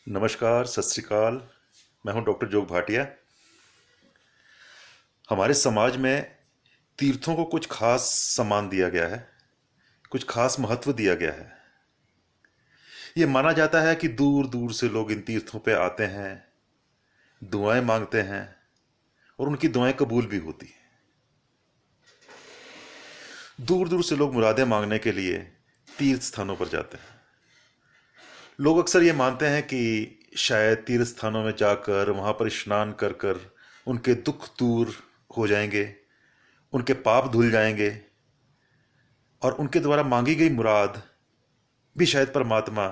नमस्कार, सत श्री अकाल। मैं हूं डॉक्टर जोग भाटिया। हमारे समाज में तीर्थों को कुछ खास सम्मान दिया गया है, कुछ खास महत्व दिया गया है। ये माना जाता है कि दूर दूर से लोग इन तीर्थों पे आते हैं, दुआएं मांगते हैं और उनकी दुआएं कबूल भी होती हैं। दूर दूर से लोग मुरादें मांगने के लिए तीर्थ स्थानों पर जाते हैं। लोग अक्सर ये मानते हैं कि शायद तीर्थ स्थानों में जाकर वहां पर स्नान कर कर उनके दुख दूर हो जाएंगे, उनके पाप धुल जाएंगे और उनके द्वारा मांगी गई मुराद भी शायद परमात्मा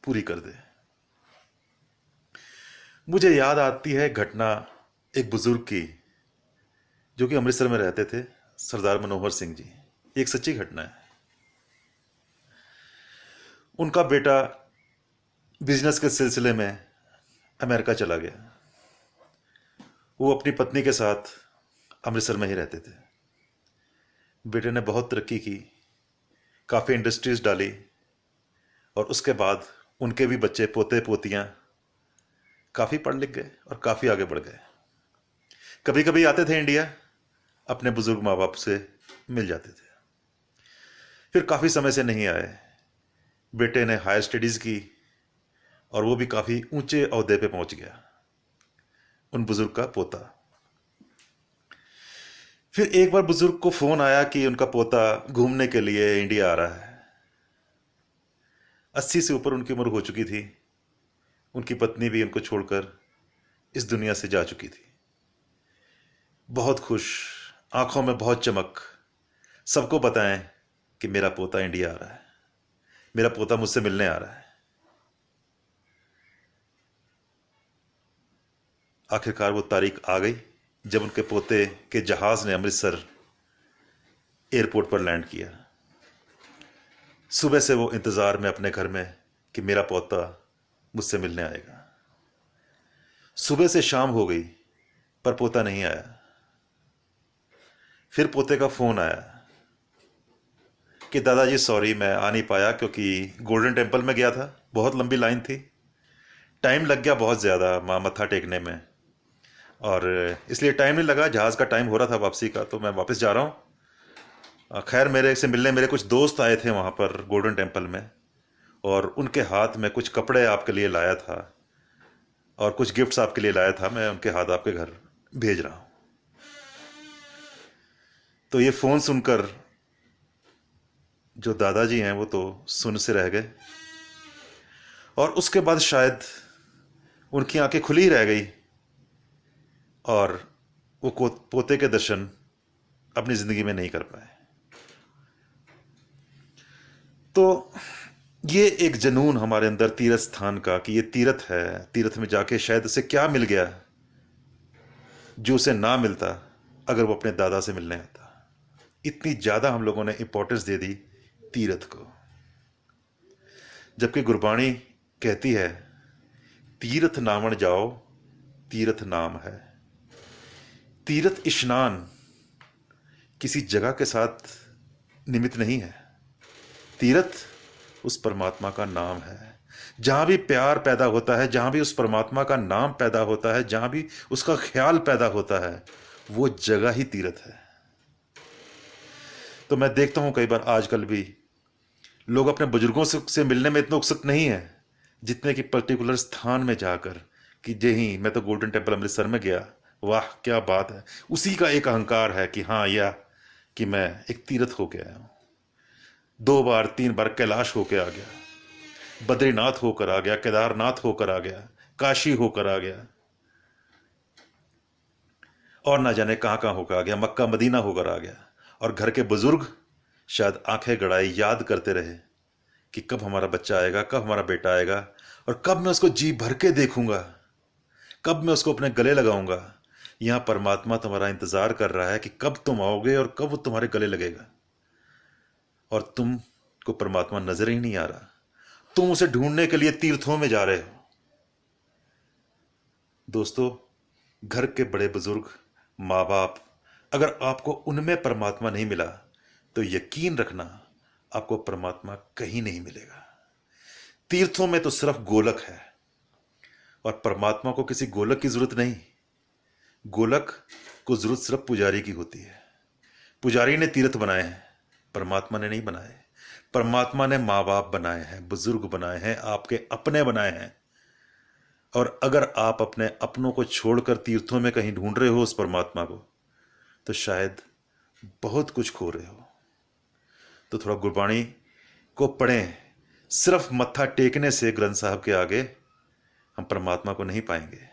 पूरी कर दे। मुझे याद आती है घटना एक बुजुर्ग की, जो कि अमृतसर में रहते थे, सरदार मनोहर सिंह जी। एक सच्ची घटना है। उनका बेटा बिजनेस के सिलसिले में अमेरिका चला गया। वो अपनी पत्नी के साथ अमृतसर में ही रहते थे। बेटे ने बहुत तरक्की की, काफ़ी इंडस्ट्रीज डाली और उसके बाद उनके भी बच्चे पोते पोतियां काफ़ी पढ़ लिख गए और काफ़ी आगे बढ़ गए। कभी कभी आते थे इंडिया, अपने बुजुर्ग माँ बाप से मिल जाते थे। फिर काफ़ी समय से नहीं आए। बेटे ने हायर स्टडीज़ की और वो भी काफ़ी ऊंचे ओहदे पे पहुंच गया, उन बुजुर्ग का पोता। फिर एक बार बुजुर्ग को फ़ोन आया कि उनका पोता घूमने के लिए इंडिया आ रहा है। 80 से ऊपर उनकी उम्र हो चुकी थी। उनकी पत्नी भी उनको छोड़कर इस दुनिया से जा चुकी थी। बहुत खुश, आंखों में बहुत चमक, सबको बताएं कि मेरा पोता इंडिया आ रहा है, मेरा पोता मुझसे मिलने आ रहा है। आखिरकार वो तारीख आ गई जब उनके पोते के जहाज ने अमृतसर एयरपोर्ट पर लैंड किया। सुबह से वो इंतजार में अपने घर में कि मेरा पोता मुझसे मिलने आएगा। सुबह से शाम हो गई पर पोता नहीं आया। फिर पोते का फोन आया कि दादाजी सॉरी, मैं आ नहीं पाया क्योंकि गोल्डन टेम्पल में गया था, बहुत लंबी लाइन थी, टाइम लग गया बहुत ज़्यादा माँ मत्था टेकने में, और इसलिए टाइम नहीं लगा। जहाज़ का टाइम हो रहा था वापसी का, तो मैं वापस जा रहा हूँ। खैर, मेरे से मिलने मेरे कुछ दोस्त आए थे वहाँ पर गोल्डन टेम्पल में, और उनके हाथ में कुछ कपड़े आपके लिए लाया था और कुछ गिफ्ट्स आपके लिए लाया था। मैं उनके हाथ आपके घर भेज रहा हूँ। तो ये फ़ोन सुनकर जो दादाजी हैं वो तो सुन से रह गए, और उसके बाद शायद उनकी आंखें खुली रह गई और वो पोते के दर्शन अपनी ज़िंदगी में नहीं कर पाए। तो ये एक जनून हमारे अंदर तीर्थ स्थान का, कि ये तीर्थ है, तीर्थ में जाके शायद उसे क्या मिल गया जो उसे ना मिलता अगर वो अपने दादा से मिलने आता। इतनी ज़्यादा हम लोगों ने इंपॉर्टेंस दे दी तीर्थ को, जबकि गुरबाणी कहती है तीर्थ नामन जाओ, तीर्थ नाम है। तीर्थ स्नान किसी जगह के साथ निमित्त नहीं है। तीर्थ उस परमात्मा का नाम है। जहां भी प्यार पैदा होता है, जहां भी उस परमात्मा का नाम पैदा होता है, जहां भी उसका ख्याल पैदा होता है, वो जगह ही तीर्थ है। तो मैं देखता हूं कई बार आजकल भी लोग अपने बुजुर्गों से मिलने में इतने उत्सुक नहीं है जितने कि पर्टिकुलर स्थान में जाकर कि जे ही मैं तो गोल्डन टेम्पल अमृतसर में गया, वाह क्या बात है। उसी का एक अहंकार है कि हाँ, या कि मैं एक तीर्थ होके आया हूं। 2 बार 3 बार कैलाश होके आ गया, बद्रीनाथ होकर आ गया, केदारनाथ होकर आ गया, काशी होकर आ गया, और ना जाने कहां कहां होकर आ गया, मक्का मदीना होकर आ गया। और घर के बुजुर्ग शायद आंखें गड़ाई याद करते रहे कि कब हमारा बच्चा आएगा, कब हमारा बेटा आएगा, और कब मैं उसको जी भर के देखूंगा, कब मैं उसको अपने गले लगाऊंगा। यहां परमात्मा तुम्हारा इंतजार कर रहा है कि कब तुम आओगे और कब वो तुम्हारे गले लगेगा, और तुम को परमात्मा नजर ही नहीं आ रहा। तुम उसे ढूंढने के लिए तीर्थों में जा रहे हो। दोस्तों, घर के बड़े बुजुर्ग, माँ बाप, अगर आपको उनमें परमात्मा नहीं मिला तो यकीन रखना आपको परमात्मा कहीं नहीं मिलेगा। तीर्थों में तो सिर्फ गोलक है, और परमात्मा को किसी गोलक की जरूरत नहीं। गोलक को जरूरत सिर्फ पुजारी की होती है। पुजारी ने तीर्थ बनाए हैं, परमात्मा ने नहीं बनाए। परमात्मा ने माँ बाप बनाए हैं, बुजुर्ग बनाए हैं, आपके अपने बनाए हैं। और अगर आप अपने अपनों को छोड़कर तीर्थों में कहीं ढूंढ रहे हो उस परमात्मा को, तो शायद बहुत कुछ खो रहे हो। तो थोड़ा गुरबाणी को पढ़ें। सिर्फ मत्था टेकने से ग्रंथ साहब के आगे हम परमात्मा को नहीं पाएंगे।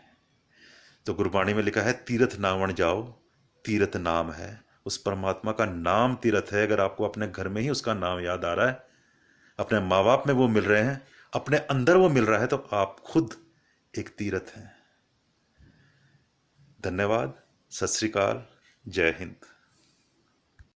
तो गुरबाणी में लिखा है, तीर्थ नावण जाओ, तीर्थ नाम है। उस परमात्मा का नाम तीर्थ है। अगर आपको अपने घर में ही उसका नाम याद आ रहा है, अपने माँ बाप में वो मिल रहे हैं, अपने अंदर वो मिल रहा है, तो आप खुद एक तीर्थ हैं। धन्यवाद। सत श्री अकाल। जय हिंद।